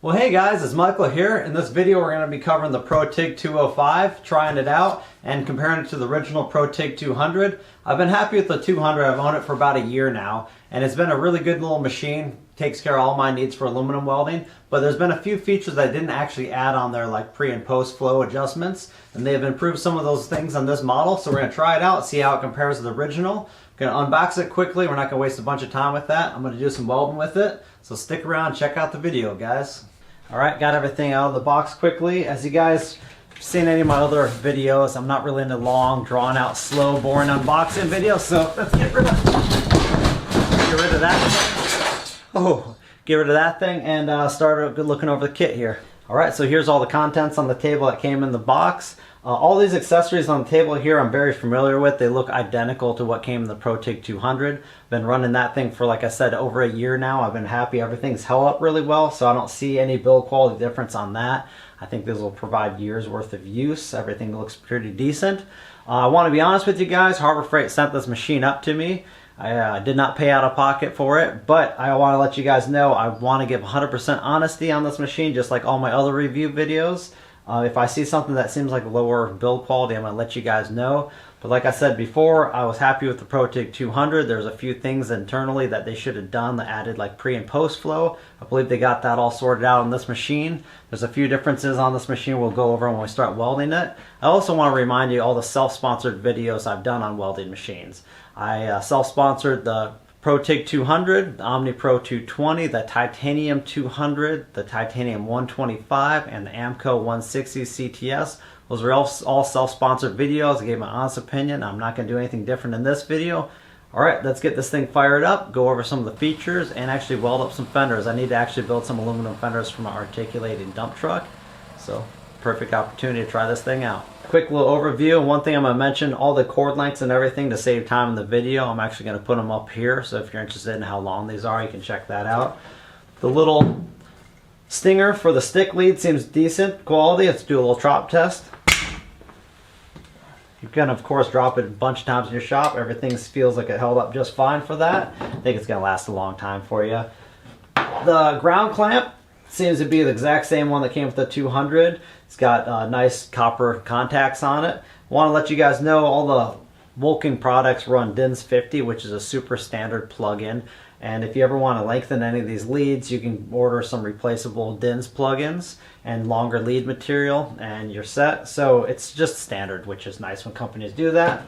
Well, hey guys, it's Michael here. In this video we're going to be covering the ProTIG 205, trying it out and comparing it to the original ProTIG 200. I've been happy with the 200. I've owned it for about a year now, and it's been a really good little machine. Takes care of all my needs for aluminum welding, but there's been a few features I didn't actually add on there, like pre and post flow adjustments, and they've improved some of those things on this model. So we're going to try it out, see how it compares to the original. I'm going to unbox it quickly. We're not going to waste a bunch of time with that. I'm going to do some welding with it, so stick around, check out the video, guys. Alright, got everything out of the box quickly. As you guys have seen any of my other videos, I'm not really into long, drawn out, slow, boring unboxing videos, so let's get rid of that thing. Oh, get rid of that thing and start looking over the kit here. Alright, so here's all the contents on the table that came in the box. All these accessories on the table here I'm very familiar with. They look identical to what came in the ProTIG 200. Been running that thing for, like I said, over a year now. I've been happy. Everything's held up really well, so I don't see any build quality difference on that. I think this will provide years worth of use. Everything looks pretty decent. I want to be honest with you guys. Harbor Freight sent this machine up to me. I did not pay out of pocket for it, but I want to let you guys know I want to give 100% honesty on this machine, just like all my other review videos. If I see something that seems like lower build quality, I'm going to let you guys know. But like I said before, I was happy with the ProTIG 200. There's a few things internally that they should have done that added like pre and post flow. I believe they got that all sorted out on this machine. There's a few differences on this machine we'll go over when we start welding it. I also want to remind you all the self-sponsored videos I've done on welding machines. I self-sponsored the ProTIG 200, the OmniPro 220, the Titanium 200, the Titanium 125, and the AMCO 160 CTS. Those are all self-sponsored videos. I gave my honest opinion. I'm not going to do anything different in this video. Alright, let's get this thing fired up, go over some of the features, and actually weld up some fenders. I need to actually build some aluminum fenders for my articulating dump truck. So, perfect opportunity to try this thing out. Quick little overview. One thing I'm going to mention, all the cord lengths and everything to save time in the video. I'm actually going to put them up here, so if you're interested in how long these are, you can check that out. The little stinger for the stick lead seems decent quality. Let's do a little drop test. You can, of course, drop it a bunch of times in your shop. Everything feels like it held up just fine for that. I think it's going to last a long time for you. The ground clamp seems to be the exact same one that came with the 200. It's got nice copper contacts on it. I want to let you guys know all the Vulcan products run DINS 50, which is a super standard plug-in. And if you ever want to lengthen any of these leads, you can order some replaceable DINS plugins and longer lead material, and you're set. So it's just standard, which is nice when companies do that.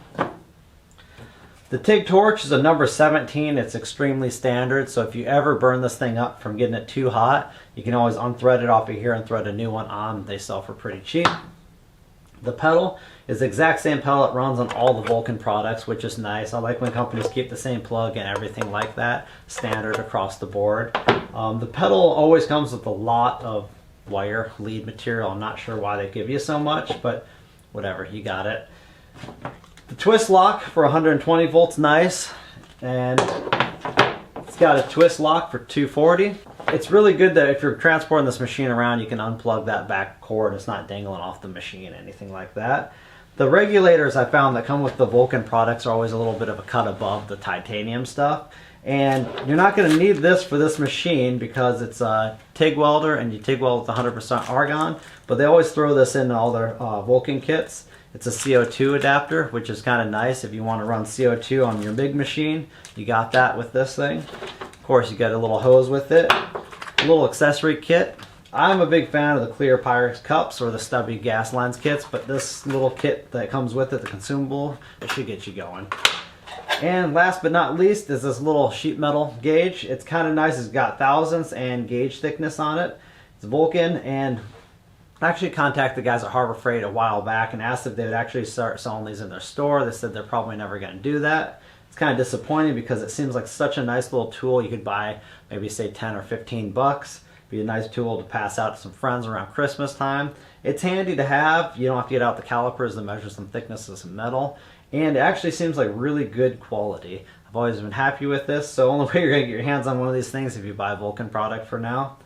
The TIG torch is a number 17. It's extremely standard, so if you ever burn this thing up from getting it too hot, you can always unthread it off of here and thread a new one on. They sell for pretty cheap. The pedal is the exact same pedal that runs on all the Vulcan products, which is nice. I like when companies keep the same plug and everything like that, standard across the board. The pedal always comes with a lot of wire lead material. I'm not sure why they give you so much, but whatever, you got it. The twist lock for 120 volts, nice, and it's got a twist lock for 240. It's really good that if you're transporting this machine around, you can unplug that back cord. It's not dangling off the machine, anything like that. The regulators I found that come with the Vulcan products are always a little bit of a cut above the titanium stuff. And you're not going to need this for this machine because it's a TIG welder and you TIG weld with 100% argon. But they always throw this in all their Vulcan kits. It's a CO2 adapter, which is kind of nice if you want to run CO2 on your big machine. You got that with this thing. Of course, you got a little hose with it. A little accessory kit. I'm a big fan of the clear Pyrex cups or the stubby gas lines kits, but this little kit that comes with it, the consumable, it should get you going. And last but not least is this little sheet metal gauge. It's kind of nice. It's got thousandths and gauge thickness on it. It's Vulcan, and I actually contacted the guys at Harbor Freight a while back and asked if they would actually start selling these in their store. They said they're probably never going to do that. It's kind of disappointing because it seems like such a nice little tool. You could buy maybe say 10 or 15 bucks. Be a nice tool to pass out to some friends around Christmas time. It's handy to have. You don't have to get out the calipers to measure some thickness of some metal. And it actually seems like really good quality. I've always been happy with this. So the only way you're going to get your hands on one of these things if you buy a Vulcan product for now.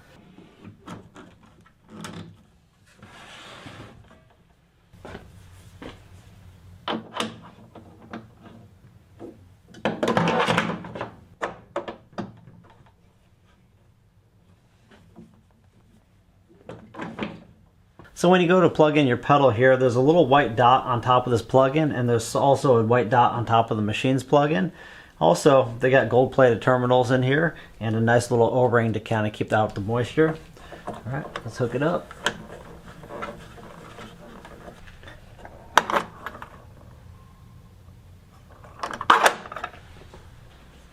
So when you go to plug in your pedal here, there's a little white dot on top of this plug-in, and there's also a white dot on top of the machine's plug-in. Also, they got gold-plated terminals in here and a nice little O-ring to kind of keep out the moisture. All right, let's hook it up.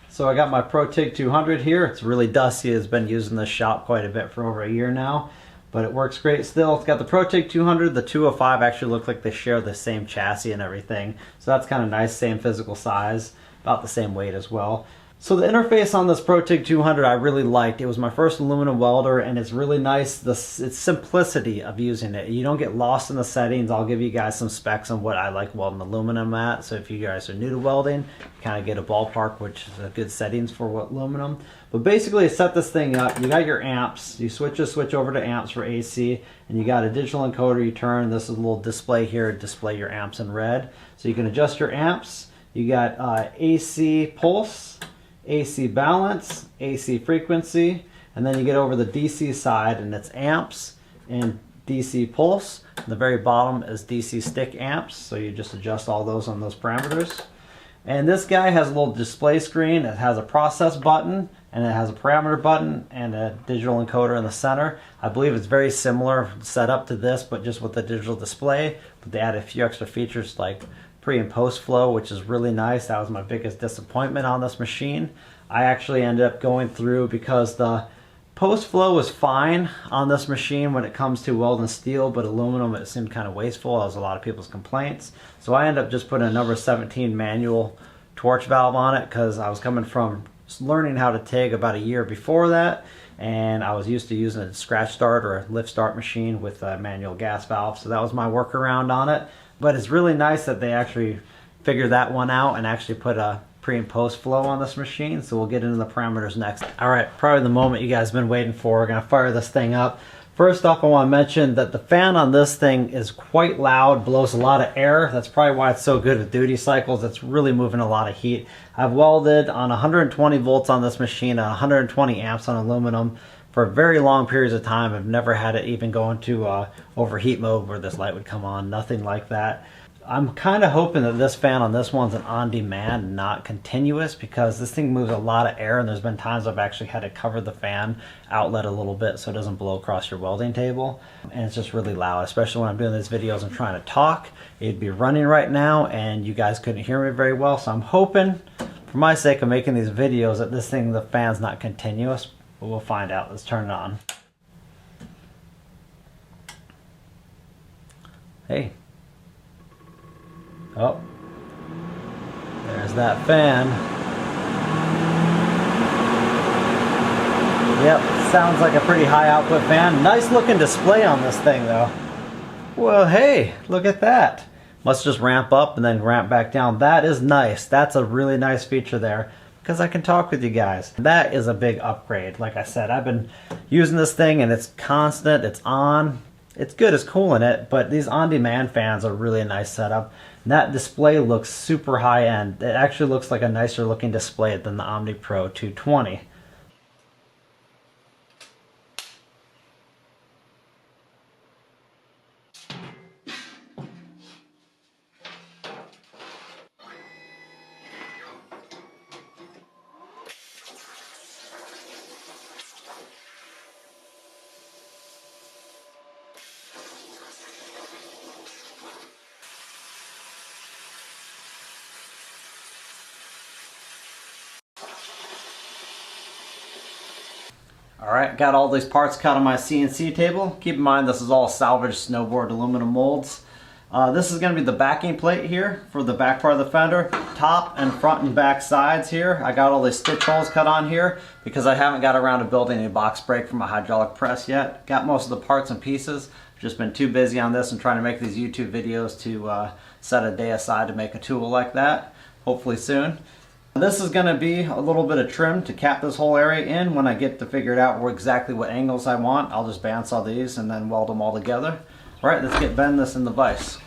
So I got my ProTIG 200 here. It's really dusty. It's been used in the shop quite a bit for over a year now, but it works great still. It's got the ProTIG 200. The 205 actually look like they share the same chassis and everything. So that's kind of nice, same physical size, about the same weight as well. So the interface on this ProTIG 200 I really liked. It was my first aluminum welder, and it's really nice. It's simplicity of using it. You don't get lost in the settings. I'll give you guys some specs on what I like welding aluminum at. So if you guys are new to welding, you kind of get a ballpark, which is a good settings for what aluminum. But basically, set this thing up. You got your amps. You switch over to amps for AC, and you got a digital encoder. You turn. This is a little display here to display your amps in red. So you can adjust your amps. You got AC pulse, AC balance, AC frequency, and then you get over the DC side and it's amps and DC pulse. And the very bottom is DC stick amps, so you just adjust all those on those parameters. And this guy has a little display screen. It has a process button, and it has a parameter button and a digital encoder in the center. I believe it's very similar setup to this, but just with the digital display. But they added a few extra features like pre and post flow, which is really nice. That was my biggest disappointment on this machine. I actually ended up going through, because the post flow was fine on this machine when it comes to welding steel, but aluminum, it seemed kind of wasteful. That was a lot of people's complaints. So I ended up just putting a number 17 manual torch valve on it, because I was coming from learning how to TIG about a year before that, and I was used to using a scratch start or a lift start machine with a manual gas valve. So that was my workaround on it. But it's really nice that they actually figured that one out and actually put a pre and post flow on this machine. So we'll get into the parameters next. All right, probably the moment you guys have been waiting for. We're gonna fire this thing up. First off, I want to mention that the fan on this thing is quite loud, blows a lot of air. That's probably why it's so good with duty cycles. It's really moving a lot of heat. I've welded on 120 volts on this machine and 120 amps on aluminum for very long periods of time. I've never had it even go into overheat mode where this light would come on, nothing like that. I'm kind of hoping that this fan on this one's an on-demand, not continuous, because this thing moves a lot of air, and there's been times I've actually had to cover the fan outlet a little bit so it doesn't blow across your welding table. And it's just really loud, especially when I'm doing these videos and trying to talk. It'd be running right now and you guys couldn't hear me very well. So I'm hoping, for my sake of making these videos, that this thing, the fan's not continuous, but we'll find out. Let's turn it on. Hey. Oh, there's that fan. Yep, sounds like a pretty high output fan. Nice looking display on this thing though. Well, hey, look at that. Must just ramp up and then ramp back down. That is nice. That's a really nice feature there, because I can talk with you guys. That is a big upgrade. Like I said, I've been using this thing and it's constant, it's on. It's good, it's cool in it, but these on-demand fans are really a nice setup. And that display looks super high-end. It actually looks like a nicer looking display than the Omni Pro 220. Alright, got all these parts cut on my CNC table. Keep in mind this is all salvaged snowboard aluminum molds. This is going to be the backing plate here for the back part of the fender. Top and front and back sides here. I got all these stitch holes cut on here because I haven't got around to building a box brake for my hydraulic press yet. Got most of the parts and pieces. I've just been too busy on this and trying to make these YouTube videos to set a day aside to make a tool like that. Hopefully soon. This is going to be a little bit of trim to cap this whole area in. When I get to figure it out exactly what angles I want, I'll just bandsaw these and then weld them all together. Alright, let's bend this in the vise.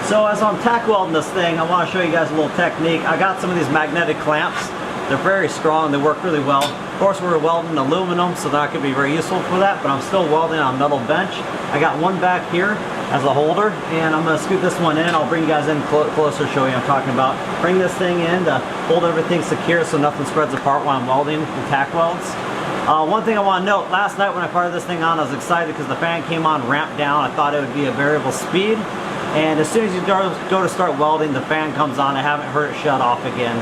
So as I'm tack welding this thing, I want to show you guys a little technique. I got some of these magnetic clamps. They're very strong, they work really well. Of course we're welding aluminum, so that could be very useful for that, but I'm still welding on a metal bench. I got one back here as a holder, and I'm going to scoot this one in. I'll bring you guys in closer, show you what I'm talking about. Bring this thing in to hold everything secure so nothing spreads apart while I'm welding the tack welds. One thing I want to note, last night when I fired this thing on, I was excited because the fan came on ramped down. I thought it would be a variable speed, and as soon as you go to start welding, the fan comes on. I haven't heard it shut off again.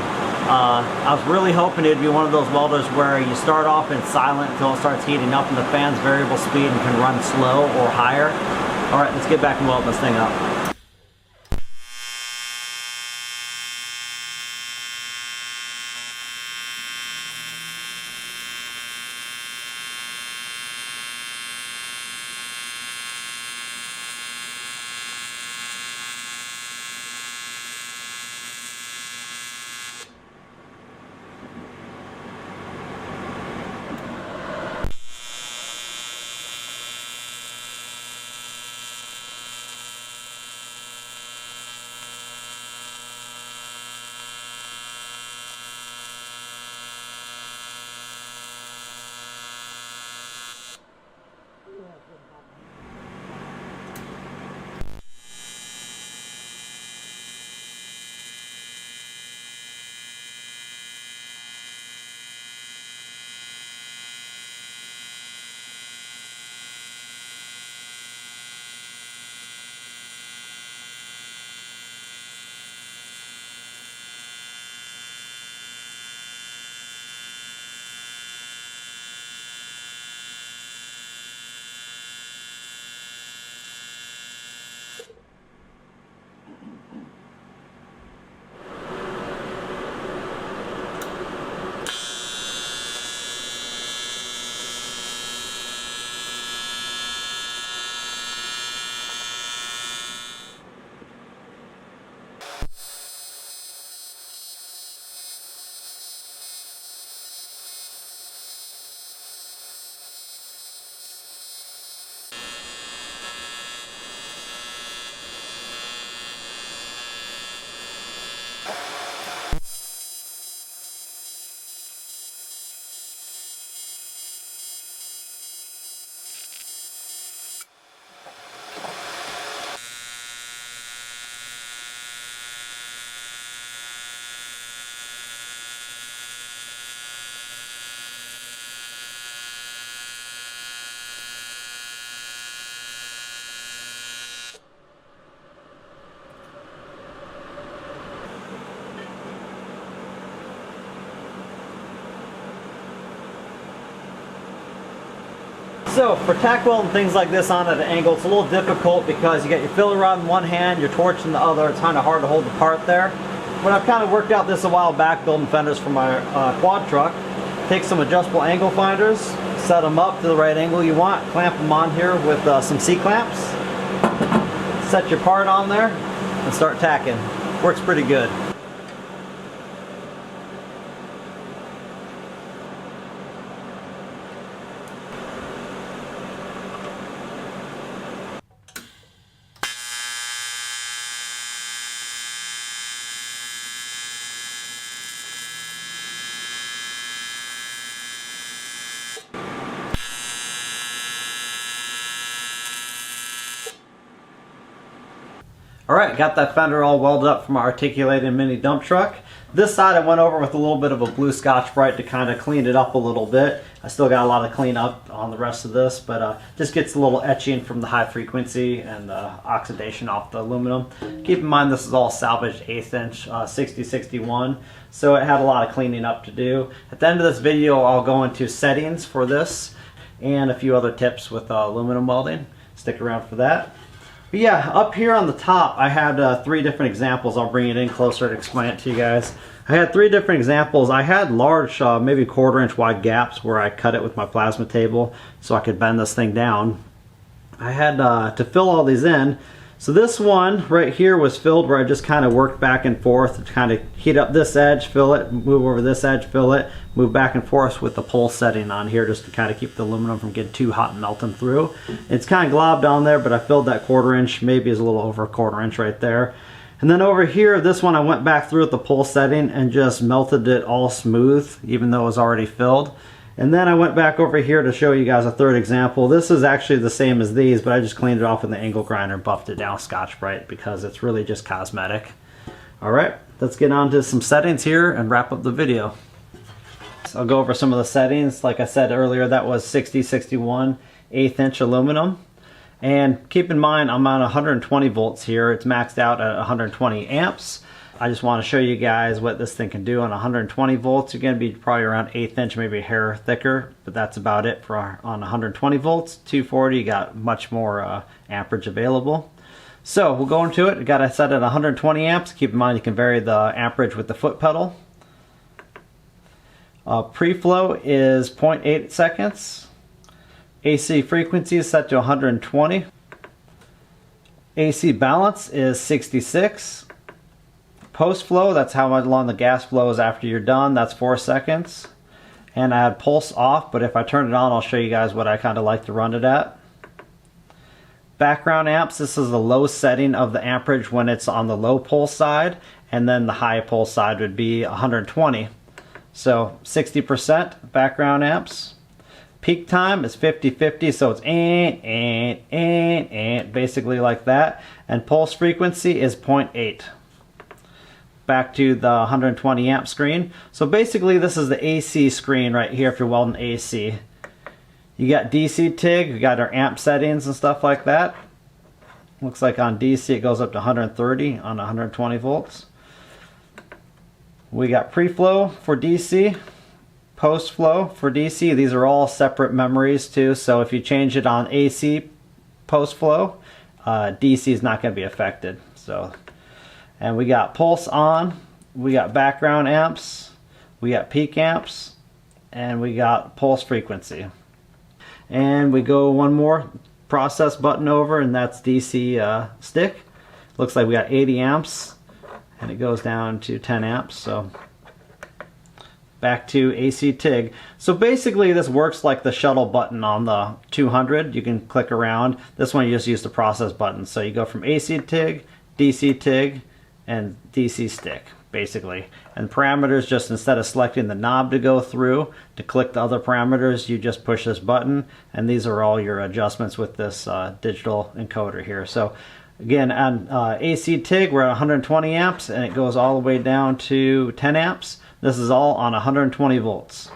I was really hoping it would be one of those welders where you start off in silent until it starts heating up and the fan's variable speed and can run slow or higher. Alright, let's get back and weld this thing up. So for tack welding things like this on at an angle, it's a little difficult because you got your filler rod in one hand, your torch in the other. It's kind of hard to hold the part there. But I've kind of worked out this a while back building fenders for my quad truck. Take some adjustable angle finders, set them up to the right angle you want, clamp them on here with some C-clamps. Set your part on there and start tacking. Works pretty good. Alright, got that fender all welded up from my articulated mini dump truck. This side I went over with a little bit of a blue Scotch-Brite to kind of clean it up a little bit. I still got a lot of clean up on the rest of this, but just gets a little etching from the high frequency and the oxidation off the aluminum. Keep in mind this is all salvaged 1/8 inch 6061, so it had a lot of cleaning up to do. At the end of this video I'll go into settings for this and a few other tips with aluminum welding. Stick around for that. But yeah, up here on the top I had 3 different examples. I'll bring it in closer to explain it to you guys. I had 3 different examples. I had large, maybe 1/4 inch wide gaps where I cut it with my plasma table so I could bend this thing down. I had to fill all these in. So this one right here was filled where I just kind of worked back and forth to kind of heat up this edge, fill it, move over this edge, fill it, move back and forth with the pulse setting on here just to kind of keep the aluminum from getting too hot and melting through. It's kind of globbed on there, but I filled that 1/4 inch, maybe is a little over a 1/4 inch right there. And then over here, this one I went back through with the pulse setting and just melted it all smooth, even though it was already filled. And then I went back over here to show you guys a third example. This is actually the same as these, but I just cleaned it off with the angle grinder and buffed it down Scotch-Brite because it's really just cosmetic. All right, let's get on to some settings here and wrap up the video. So I'll go over some of the settings. Like I said earlier, that was 6061 1/8 inch aluminum. And keep in mind, I'm on 120 volts here. It's maxed out at 120 amps. I just want to show you guys what this thing can do on 120 volts. You're going to be probably around 1/8 inch, maybe a hair thicker, but that's about it for on 120 volts. 240, you got much more amperage available. So we'll go into it. You got it set at 120 amps. Keep in mind you can vary the amperage with the foot pedal. Pre-flow is 0.8 seconds. AC frequency is set to 120. AC balance is 66. Post flow, that's how long the gas flows after you're done, that's 4 seconds. And I had pulse off, but if I turn it on, I'll show you guys what I kind of like to run it at. Background amps, this is the low setting of the amperage when it's on the low pulse side, and then the high pulse side would be 120. So 60% background amps. Peak time is 50-50, so it's basically like that. And pulse frequency is 0.8. Back to the 120 amp screen. So basically this is the AC screen right here if you're welding AC. You got DC TIG, we got our amp settings and stuff like that. Looks like on DC it goes up to 130 on 120 volts. We got pre-flow for DC, post-flow for DC. These are all separate memories too, so if you change it on AC post-flow, DC is not going to be affected. So. And we got pulse on, we got background amps, we got peak amps, and we got pulse frequency. And we go one more process button over, and that's DC stick. Looks like we got 80 amps, and it goes down to 10 amps. So back to AC TIG. So basically this works like the shuttle button on the 200. You can click around. This one you just use the process button. So you go from AC TIG, DC TIG, and DC stick basically. And parameters, just instead of selecting the knob to go through to click the other parameters, you just push this button, and these are all your adjustments with this digital encoder here. So again, on AC TIG we're at 120 amps and it goes all the way down to 10 amps. This is all on 120 volts.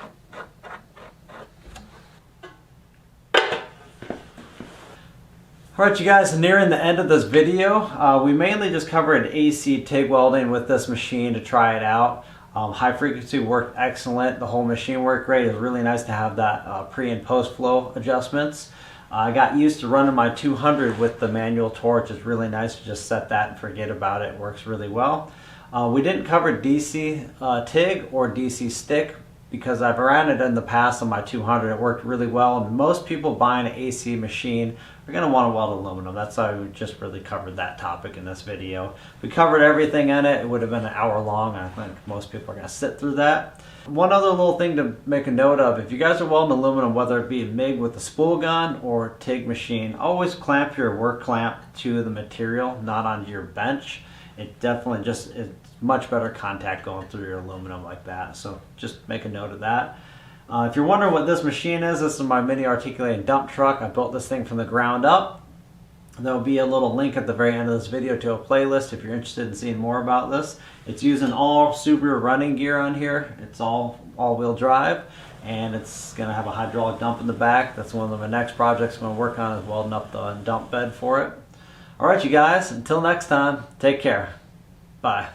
Alright you guys, nearing the end of this video. We mainly just covered AC TIG welding with this machine to try it out. High frequency worked excellent. The whole machine worked great. It was really nice to have that pre and post flow adjustments. I got used to running my 200 with the manual torch. It's really nice to just set that and forget about it. It works really well. We didn't cover DC TIG or DC stick because I've ran it in the past on my 200. It worked really well, and most people buying an AC machine are going to want to weld aluminum. That's why we just really covered that topic in this video. We covered everything in it. It would have been an hour long. I think most people are going to sit through that. One other little thing to make a note of, if you guys are welding aluminum, whether it be MIG with a spool gun or TIG machine, always clamp your work clamp to the material, not onto your bench. It definitely just, it's much better contact going through your aluminum like that. So just make a note of that. If you're wondering what this machine is, this is my mini articulating dump truck. I built this thing from the ground up. There will be a little link at the very end of this video to a playlist if you're interested in seeing more about this. It's using all Subaru running gear on here. It's all all-wheel drive, and it's going to have a hydraulic dump in the back. That's one of my next projects I'm going to work on, is welding up the dump bed for it. Alright you guys, until next time, take care. Bye.